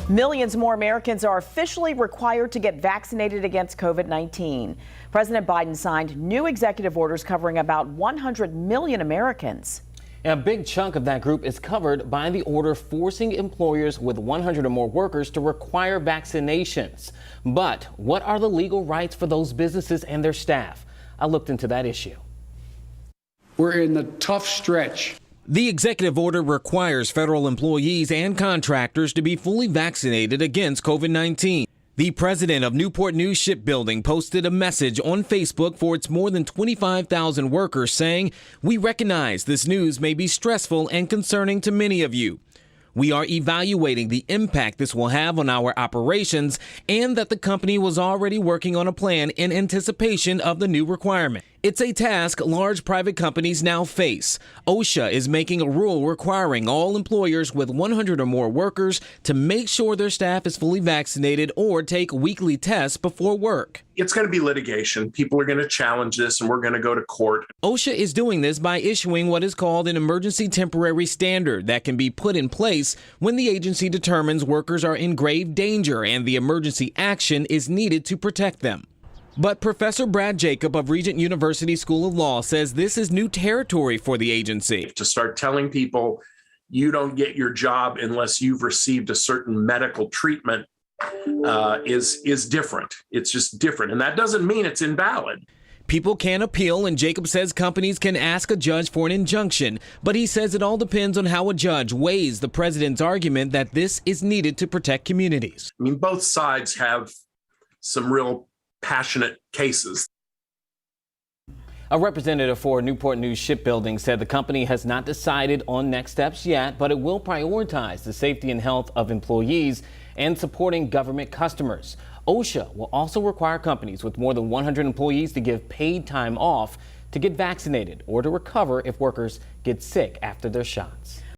Millions more Americans are officially required to get vaccinated against COVID-19. President Biden signed new executive orders covering about 100 million Americans. A big chunk of that group is covered by the order forcing employers with 100 or more workers to require vaccinations. But what are the legal rights for those businesses and their staff? I looked into that issue. We're in the tough stretch. The executive order requires federal employees and contractors to be fully vaccinated against COVID-19. The president of Newport News Shipbuilding posted a message on Facebook for its more than 25,000 workers saying, "We recognize this news may be stressful and concerning to many of you. We are evaluating the impact this will have on our operations and that the company was already working on a plan in anticipation of the new requirement. It's a task large private companies now face. OSHA is making a rule requiring all employers with 100 or more workers to make sure their staff is fully vaccinated or take weekly tests before work." It's going to be litigation. People are going to challenge this and we're going to go to court. OSHA is doing this by issuing what is called an emergency temporary standard that can be put in place when the agency determines workers are in grave danger and the emergency action is needed to protect them. But Professor Brad Jacob of Regent University School of Law says this is new territory for the agency. To start telling people you don't get your job unless you've received a certain medical treatment is different. It's just different. And that doesn't mean it's invalid. People can appeal, and Jacob says companies can ask a judge for an injunction. But he says it all depends on how a judge weighs the president's argument that this is needed to protect communities. I mean, both sides have some real passionate cases. A representative for Newport News Shipbuilding said the company has not decided on next steps yet, but it will prioritize the safety and health of employees and supporting government customers. OSHA will also require companies with more than 100 employees to give paid time off to get vaccinated or to recover if workers get sick after their shots.